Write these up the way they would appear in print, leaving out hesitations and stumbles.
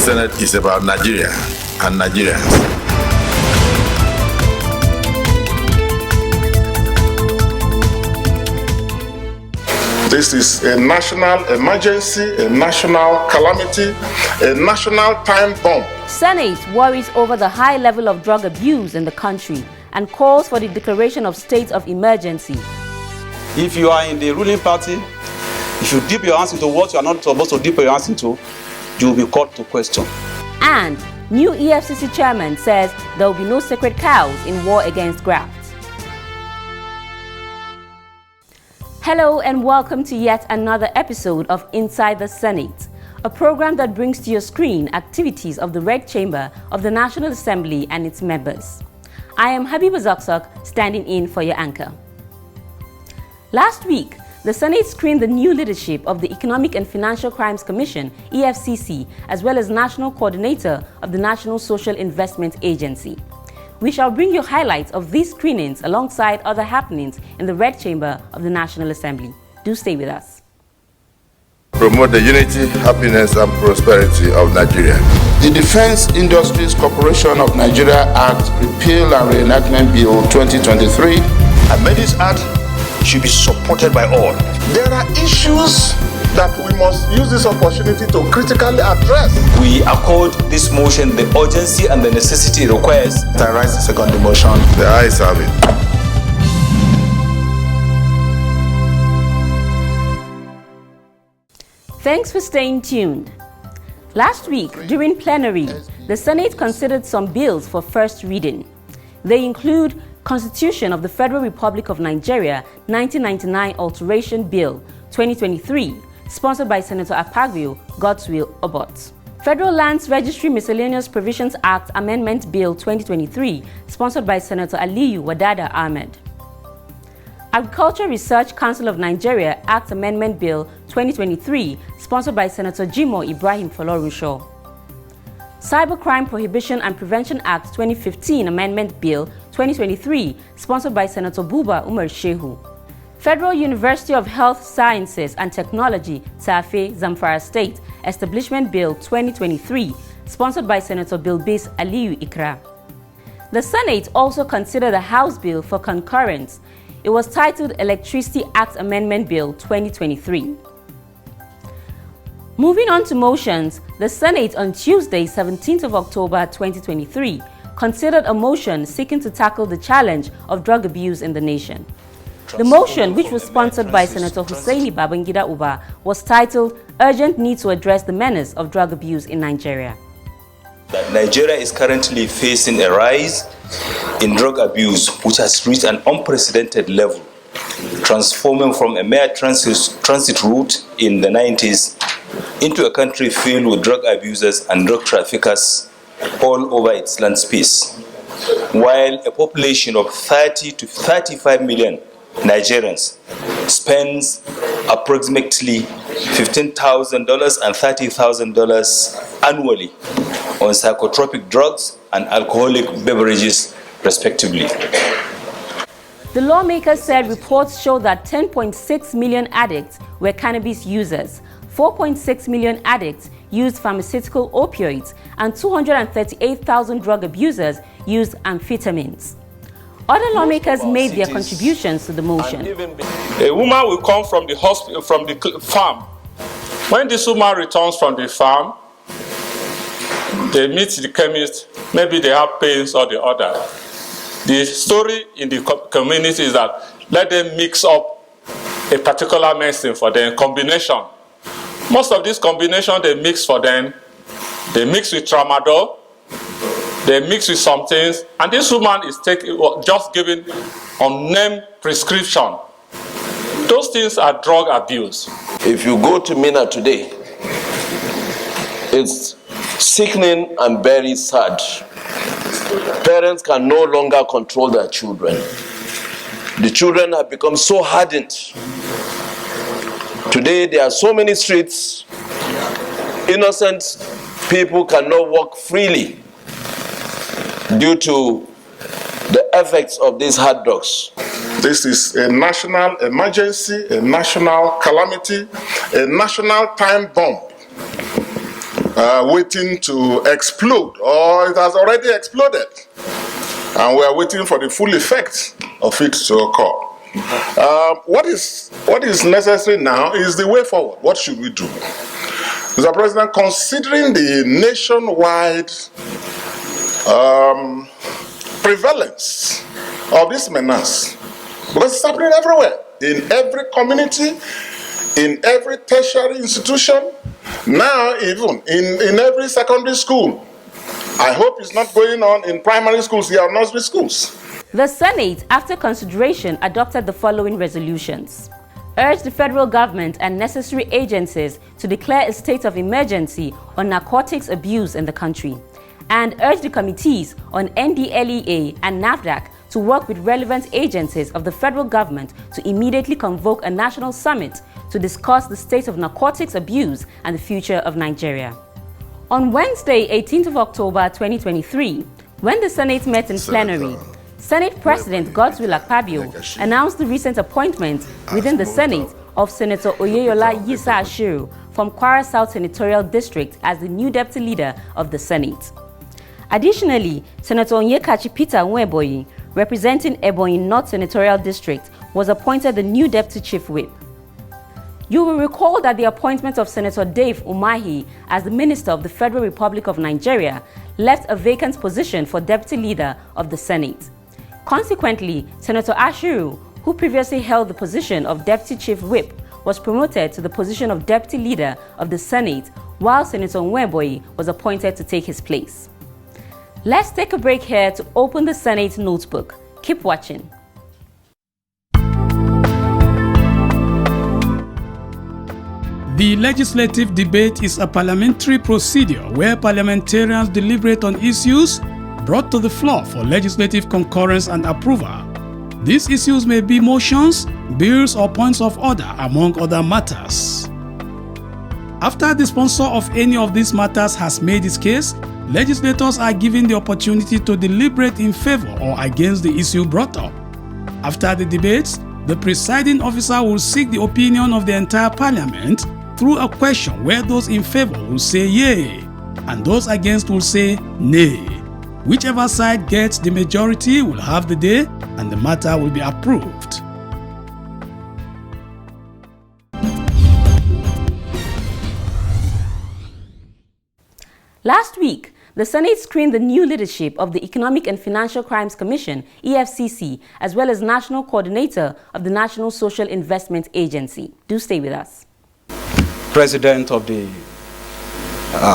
Senate is about Nigeria and Nigerians. This is a national emergency, a national calamity, a national time bomb. Senate worries over the high level of drug abuse in the country and calls for the declaration of state of emergency. If you are in the ruling party, if you dip your hands into what you are not supposed to dip your hands into, you will be called to question. And new EFCC chairman says there will be no sacred cows in war against graft. Hello and welcome to yet another episode of Inside the Senate, a program that brings to your screen activities of the Red Chamber of the National Assembly and its members. I am Habiba Zakzak, standing in for your anchor. Last week, the Senate screened the new leadership of the Economic and Financial Crimes Commission, EFCC, as well as National Coordinator of the National Social Investment Agency. We shall bring you highlights of these screenings alongside other happenings in the Red Chamber of the National Assembly. Do stay with us. Promote the unity, happiness, and prosperity of Nigeria. The Defense Industries Corporation of Nigeria Act, Repeal and Reenactment Bill 2023. And may this act should be supported by all. There are issues that we must use this opportunity to critically address. We accord this motion the urgency and the necessity it requires. I rise the second motion. The ayes have it. Thanks for staying tuned. Last week, during plenary, the Senate considered some bills for first reading. They include Constitution of the Federal Republic of Nigeria 1999 Alteration Bill 2023, sponsored by Senator Akpabio Godswill Obot. Federal Lands Registry Miscellaneous Provisions Act Amendment Bill 2023, sponsored by Senator Aliyu Wadada Ahmed. Agriculture Research Council of Nigeria Act Amendment Bill 2023, sponsored by Senator Jimoh Ibrahim Folorunsho. Cybercrime Prohibition and Prevention Act 2015 Amendment Bill 2023, sponsored by Senator Buba Umar Shehu. Federal University of Health Sciences and Technology, Tafe, Zamfara State, Establishment Bill 2023, sponsored by Senator Bilbis Aliyu Ikra. The Senate also considered a House bill for concurrence. It was titled Electricity Act Amendment Bill 2023. Moving on to motions, the Senate on Tuesday, 17th of October 2023, considered a motion seeking to tackle the challenge of drug abuse in the nation. The motion, which was sponsored by Senator Hussaini Babangida Uba, was titled Urgent Need to Address the Menace of Drug Abuse in Nigeria. Nigeria is currently facing a rise in drug abuse, which has reached an unprecedented level, transforming from a mere transit route in the 90s into a country filled with drug abusers and drug traffickers all over its land space. While a population of 30 to 35 million Nigerians spends approximately $15,000 and $30,000 annually on psychotropic drugs and alcoholic beverages, respectively. The lawmakers said reports show that 10.6 million addicts were cannabis users, 4.6 million addicts used pharmaceutical opioids, and 238,000 drug abusers used amphetamines. Other lawmakers made their contributions to the motion. A woman will come from the hospital, from the farm. When this woman returns from the farm, they meet the chemist. Maybe they have pains or the other. The story in the community is that let them mix up a particular medicine for them, combination. Most of these combinations they mix for them, they mix with tramadol, they mix with some things, and this woman is just given unnamed prescription. Those things are drug abuse. If you go to Mina today, it's sickening and very sad. Parents can no longer control their children. The children have become so hardened. Today there are so many streets, innocent people cannot walk freely due to the effects of these hard drugs. This is a national emergency, a national calamity, a national time bomb. waiting to explode, or it has already exploded. And we are waiting for the full effect of it to occur. What is necessary now is the way forward. What should we do? Mr. President, considering the nationwide prevalence of this menace, because it's happening everywhere, in every community, in every tertiary institution, now even in every secondary school. I hope it's not going on in primary schools or nursery schools. The Senate, after consideration, adopted the following resolutions. Urged the federal government and necessary agencies to declare a state of emergency on narcotics abuse in the country, and urged the committees on NDLEA and NAFDAC to work with relevant agencies of the federal government to immediately convoke a national summit to discuss the state of narcotics abuse and the future of Nigeria. On Wednesday, 18th of October 2023, when the Senate met in plenary, Senate President Godswill Akpabio announced the recent appointment within the Senate of Senator Oyeyola Yisa Ashiru from Kwara South Senatorial District as the new deputy leader of the Senate. Additionally, Senator Onyekachi Peter Nweboyi, representing Ebonyi North Senatorial District, was appointed the new deputy chief whip. You will recall that the appointment of Senator Dave Umahi as the Minister of the Federal Republic of Nigeria left a vacant position for Deputy Leader of the Senate. Consequently, Senator Ashiru, who previously held the position of Deputy Chief Whip, was promoted to the position of Deputy Leader of the Senate, while Senator Nweboyi was appointed to take his place. Let's take a break here to open the Senate notebook. Keep watching. The legislative debate is a parliamentary procedure where parliamentarians deliberate on issues brought to the floor for legislative concurrence and approval. These issues may be motions, bills, or points of order, among other matters. After the sponsor of any of these matters has made his case, legislators are given the opportunity to deliberate in favor or against the issue brought up. After the debates, the presiding officer will seek the opinion of the entire parliament through a question where those in favor will say yea and those against will say nay. Whichever side gets the majority will have the day and the matter will be approved. Last week, the Senate screened the new leadership of the Economic and Financial Crimes Commission, EFCC, as well as National Coordinator of the National Social Investment Agency. Do stay with us. President of the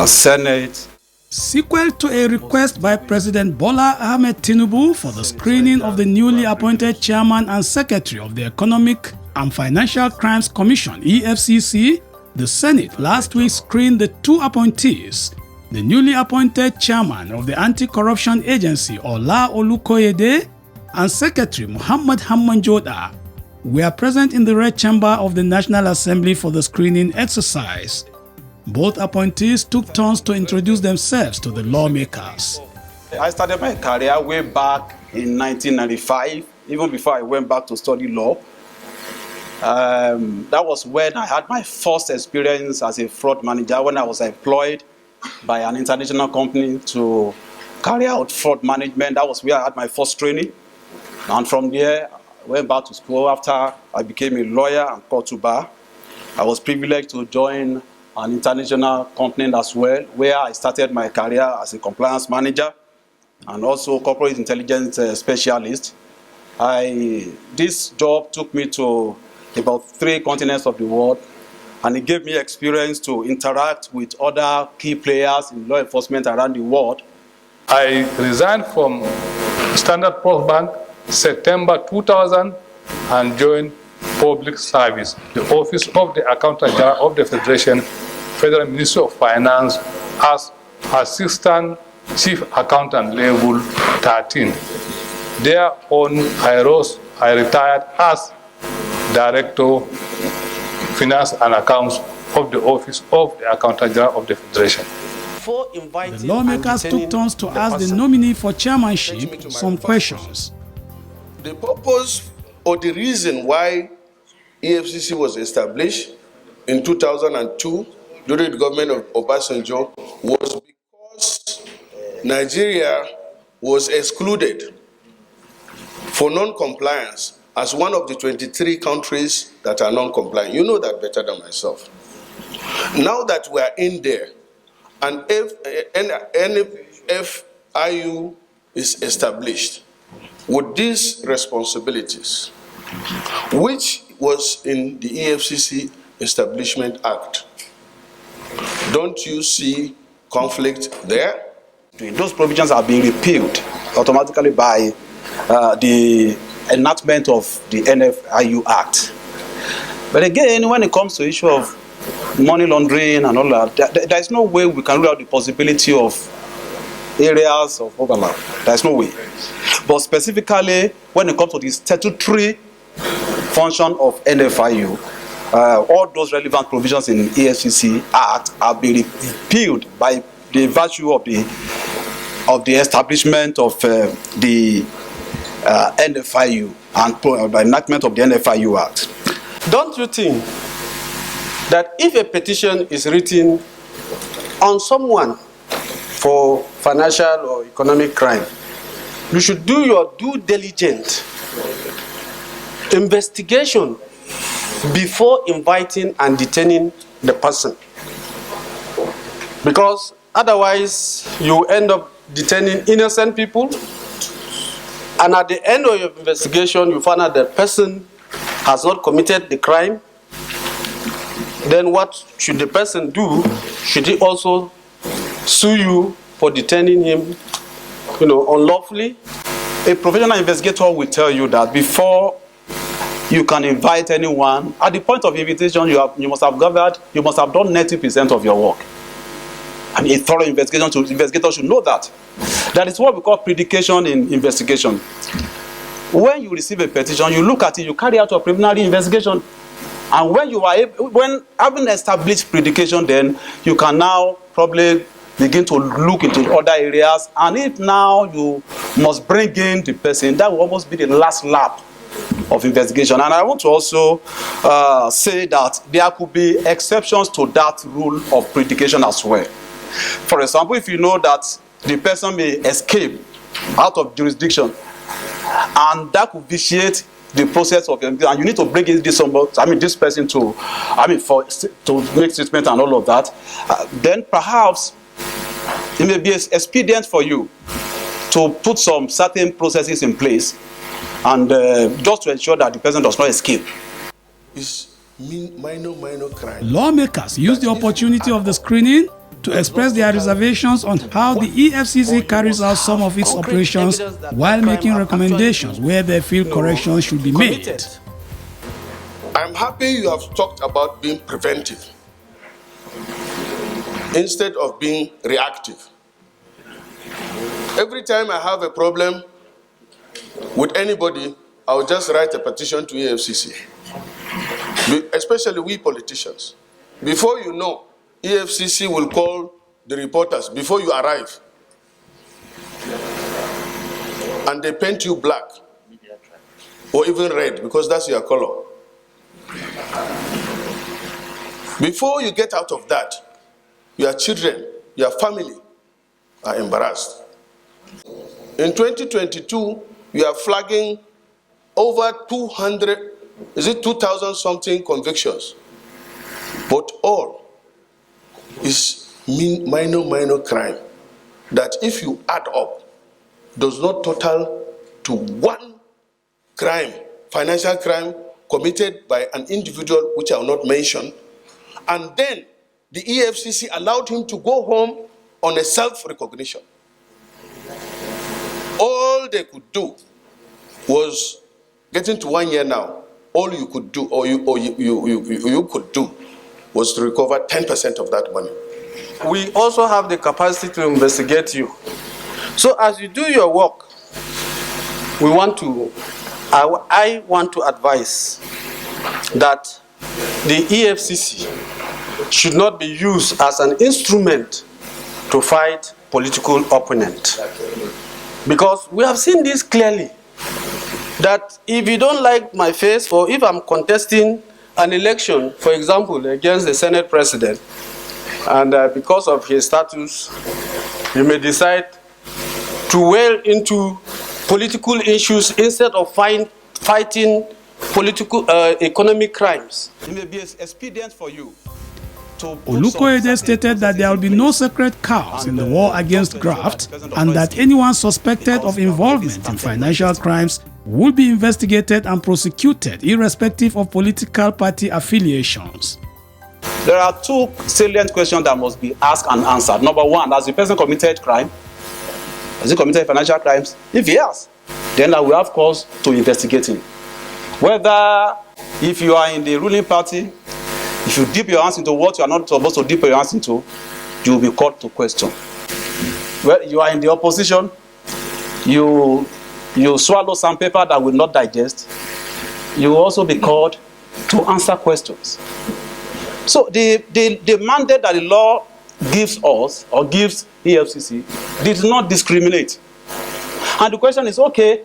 Senate. Sequel to a request by President Bola Ahmed Tinubu for the screening of the newly appointed Chairman and Secretary of the Economic and Financial Crimes Commission, EFCC, the Senate last week screened the two appointees. The newly appointed Chairman of the Anti-Corruption Agency, Ola Olukoyede, and Secretary Muhammad Hammanjoda were present in the Red Chamber of the National Assembly for the screening exercise. Both appointees took turns to introduce themselves to the lawmakers. I started my career way back in 1995, even before I went back to study law. That was when I had my first experience as a fraud manager, when I was employed by an international company to carry out fraud management. That was where I had my first training. And from there, I went back to school. After I became a lawyer and called to bar, I was privileged to join an international company as well, where I started my career as a compliance manager and also corporate intelligence specialist. This job took me to about 3 continents of the world, and it gave me experience to interact with other key players in law enforcement around the world. I resigned from Standard Post Bank September 2000 and joined public service, the Office of the Accountant General of the Federation, Federal Ministry of Finance, as Assistant Chief Accountant level 13. Thereon, I retired as Director, Finance and Accounts of the Office of the Accountant General of the Federation. The lawmakers took turns to ask the nominee for chairmanship some questions. The purpose or the reason why EFCC was established in 2002 during the government of Obasanjo was because Nigeria was excluded for non-compliance as one of the 23 countries that are non-compliant. You know that better than myself. Now that we are in there, and if NFIU is established with these responsibilities, which was in the EFCC Establishment Act, don't you see conflict there? Those provisions are being repealed automatically by the enactment of the NFIU Act. But again, when it comes to the issue of money laundering and all that, there is no way we can rule out the possibility of areas of overlap. There is no way. But specifically, when it comes to the statutory function of NFIU, all those relevant provisions in the EFCC Act are being repealed by the virtue of the establishment of the NFIU and by enactment of the NFIU Act. Don't you think that if a petition is written on someone for financial or economic crime, you should do your due diligence investigation before inviting and detaining the person? Because otherwise you end up detaining innocent people, and at the end of your investigation you find out that the person has not committed the crime. Then what should the person do? Should he also sue you for detaining him, unlawfully? A professional investigator will tell you that before you can invite anyone, at the point of invitation, you must have done 90% of your work. And a thorough investigator should know that. That is what we call predication in investigation. When you receive a petition, you look at it, you carry out a preliminary investigation. And when having established predication, then you can now probably begin to look into other areas. And if now you must bring in the person, that will almost be the last lap of investigation. And I want to also say that there could be exceptions to that rule of predication as well. For example, if you know that the person may escape out of jurisdiction, and that could vitiate the process of investigation, and you need to bring in this person to make statement and all of that, then perhaps it may be expedient for you to put some certain processes in place, and just to ensure that the person does not escape. It's minor crime. Lawmakers use the opportunity of the screening to express their reservations on how the EFCC carries out some of its operations while making recommendations where they feel corrections should be made. I'm happy you have talked about being preventive instead of being reactive. Every time I have a problem with anybody, I'll just write a petition to EFCC, especially we politicians. Before you know, EFCC will call the reporters before you arrive, and they paint you black or even red because that's your color. Before you get out of that, your children, your family are embarrassed. In 2022, we are flagging over 2,000 something convictions, but all is minor crime that if you add up does not total to one crime, financial crime committed by an individual which I will not mention, and then the EFCC allowed him to go home on a self-recognition. All they could do was, getting to 1 year now, all you could do, or you could do, was to recover 10% of that money. We also have the capacity to investigate you. So as you do your work, I want to advise that the EFCC should not be used as an instrument to fight political opponents. Because we have seen this clearly, that if you don't like my face, or if I'm contesting an election, for example, against the Senate president, And because of his status, he may decide to wail into political issues instead of fighting political economic crimes. It may be expedient for you. Olukoyede stated that there will be no sacred cows in the war against graft and that anyone suspected of involvement in financial crimes will be investigated and prosecuted irrespective of political party affiliations. There are two salient questions that must be asked and answered. Number one, has the person committed crime? Has he committed financial crimes? If he has, then I will have cause to investigate him. Whether if you are in the ruling party, if you dip your hands into what you are not supposed to dip your hands into, you will be called to question. Well, you are in the opposition, you swallow some paper that will not digest, you will also be called to answer questions. So the mandate that the law gives us, or gives EFCC, did not discriminate. And the question is, okay,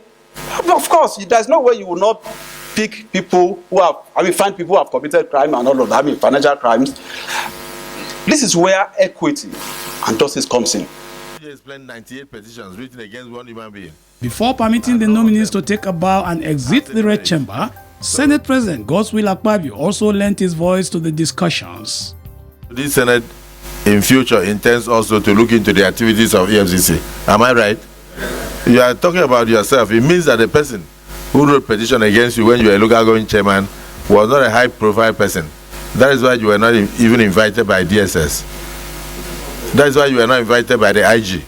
of course, there's no way you will not pick people who have, find people who have committed crime and all of that, financial crimes. This is where equity and justice comes in. You explained 98 petitions written against one human being. Before permitting the nominees to take a bow and exit the red chamber, Senate President Godswill Akpabio also lent his voice to the discussions. This Senate in future intends also to look into the activities of EFCC. Am I right? You are talking about yourself. It means that the person who wrote petition against you when you were a local government chairman was not a high-profile person. That is why you were not even invited by DSS. That is why you were not invited by the IG.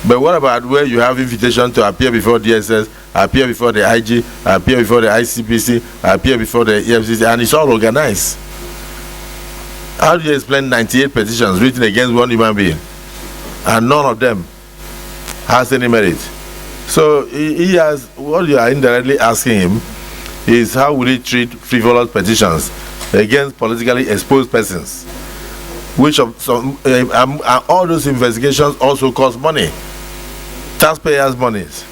But what about where you have invitation to appear before DSS, appear before the IG, appear before the ICPC, appear before the EFCC, and it's all organized? How do you explain 98 petitions written against one human being, and none of them has any merit? So he has, what you are indirectly asking him is how will he treat frivolous petitions against politically exposed persons, which of some all those investigations also cost money, taxpayers' monies.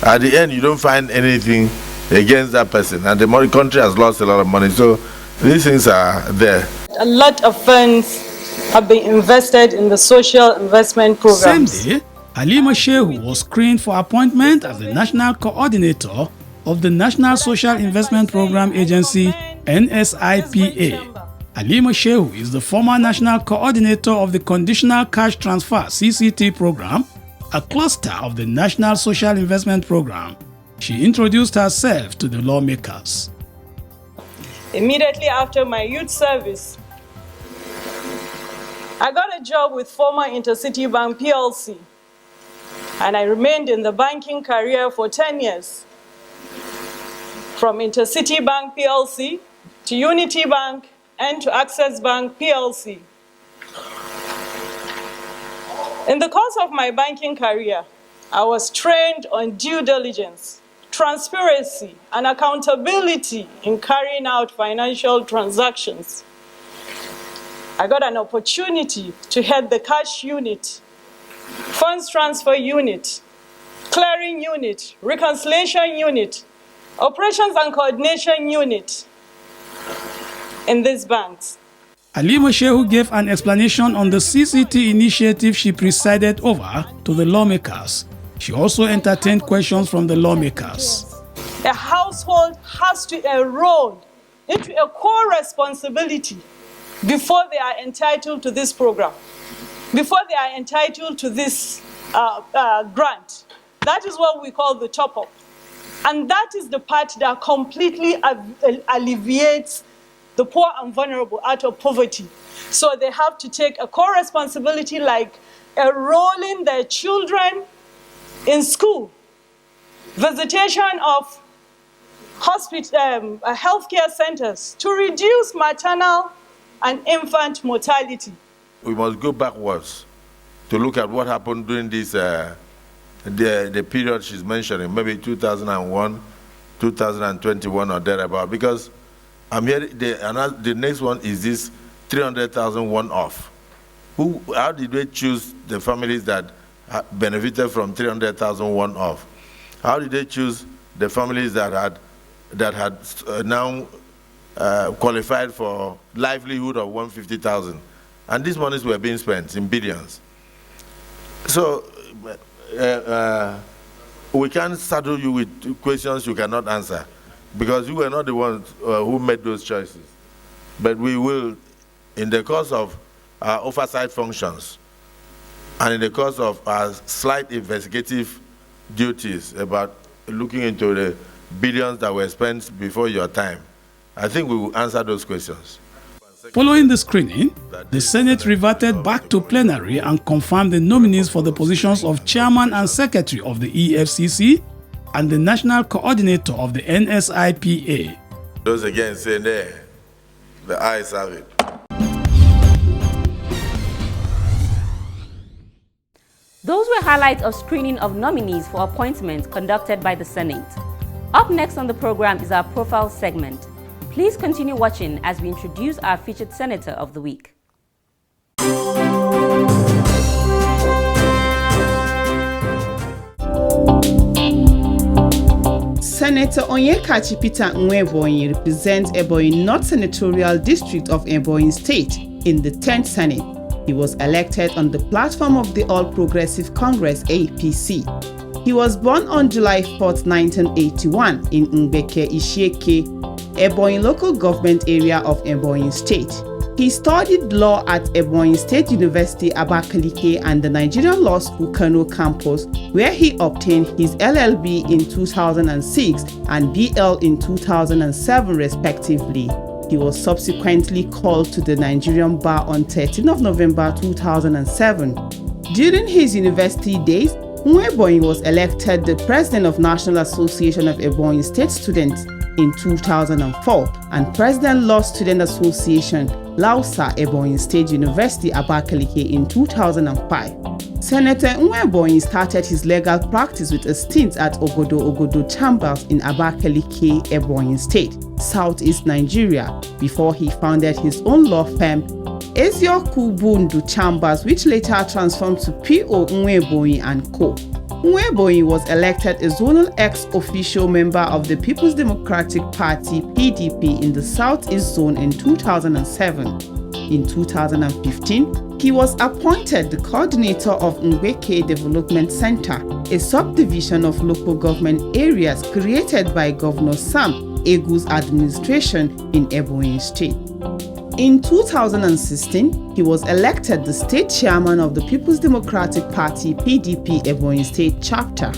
At the end, you don't find anything against that person, and the country has lost a lot of money. So these things are there. A lot of funds have been invested in the social investment programs. Same day, Halima Shehu was screened for appointment as the National Coordinator of the National Social Investment Program Agency, NSIPA. Halima Shehu is the former National Coordinator of the Conditional Cash Transfer CCT program, a cluster of the National Social Investment Program. She introduced herself to the lawmakers. Immediately after my youth service, I got a job with former Intercity Bank PLC, and I remained in the banking career for 10 years. From Intercity Bank PLC to Unity Bank and to Access Bank PLC. In the course of my banking career, I was trained on due diligence, transparency, and accountability in carrying out financial transactions. I got an opportunity to head the cash unit, funds transfer unit, clearing unit, reconciliation unit, operations and coordination unit in these banks. Halima Shehu gave an explanation on the CCT initiative she presided over to the lawmakers. She also entertained questions from the lawmakers. A household has to enroll into a core responsibility before they are entitled to this program, before they are entitled to this grant. That is what we call the top-up. And that is the part that completely alleviates the poor and vulnerable out of poverty. So they have to take a core responsibility like enrolling their children in school, visitation of healthcare centers to reduce maternal and infant mortality. We must go backwards to look at what happened during this the period she's mentioning, maybe 2001, 2021 or thereabout, because I'm here. The next one is this 300,000 one-off. How did they choose the families that benefited from 300,000 one-off? How did they choose the families that had now qualified for livelihood of 150,000? And these monies were being spent in billions. So we can't saddle you with questions you cannot answer, because you were not the ones who made those choices. But we will, in the course of our oversight functions and in the course of our slight investigative duties about looking into the billions that were spent before your time, I think we will answer those questions. Following the screening, the Senate reverted back to plenary and confirmed the nominees for the positions of Chairman and Secretary of the EFCC and the National Coordinator of the NSIPA. Those again say there, the ayes have it. Those were highlights of screening of nominees for appointment conducted by the Senate. Up next on the program is our profile segment. Please continue watching as we introduce our featured Senator of the Week. Senator Onyekachi Peter Nwebonyi represents Ebonyi North Senatorial District of Ebonyi State in the 10th Senate. He was elected on the platform of the All Progressive Congress APC. He was born on July 4, 1981 in Mbeke Ishieke, Ebonyi local government area of Ebonyi State. He studied law at Ebonyi State University, Abakaliki, and the Nigerian Law School, Kano campus, where he obtained his LLB in 2006 and BL in 2007, respectively. He was subsequently called to the Nigerian bar on 13 of November 2007. During his university days, Nwebonyi was elected the president of National Association of Ebonyi State Students in 2004 and President Law Student Association, Lausa, Ebonyi State University, Abakaliki in 2005. Senator Nwebonyi started his legal practice with a stint at Ogodo Chambers in Abakaliki, Ebonyi State, Southeast Nigeria, before he founded his own law firm, Ezioku Bundu Chambers, which later transformed to P.O. Nwebonyi & Co. Nwebonyi was elected a zonal ex-officio member of the People's Democratic Party (PDP) in the Southeast Zone in 2007. In 2015, he was appointed the coordinator of Mbeke Development Center, a subdivision of local government areas created by Governor Sam Egu's administration in Ebonyi State. In 2016, he was elected the state chairman of the People's Democratic Party (PDP) Ebonyi State chapter.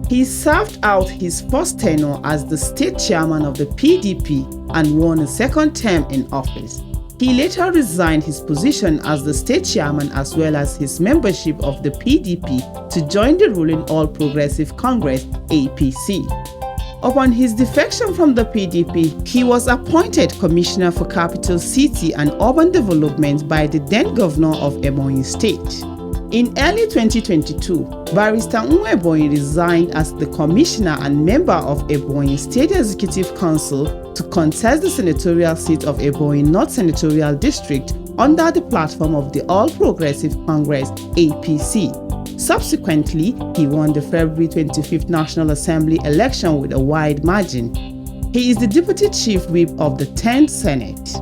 He served out his first tenure as the state chairman of the PDP and won a second term in office. He later resigned his position as the state chairman as well as his membership of the PDP to join the ruling All Progressive Congress (APC). Upon his defection from the PDP, he was appointed Commissioner for Capital City and Urban Development by the then Governor of Ebonyi State. In early 2022, Barrister Nwebonyi resigned as the Commissioner and member of Ebonyi State Executive Council to contest the senatorial seat of Ebonyi North Senatorial District under the platform of the All Progressive Congress (APC). Subsequently, he won the February 25th National Assembly election with a wide margin. He is the Deputy Chief Whip of the 10th Senate.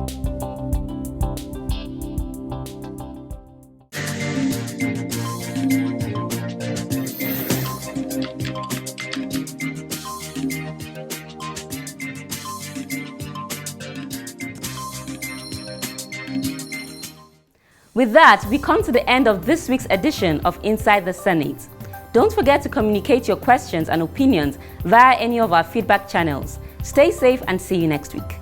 With that, we come to the end of this week's edition of Inside the Senate. Don't forget to communicate your questions and opinions via any of our feedback channels. Stay safe and see you next week.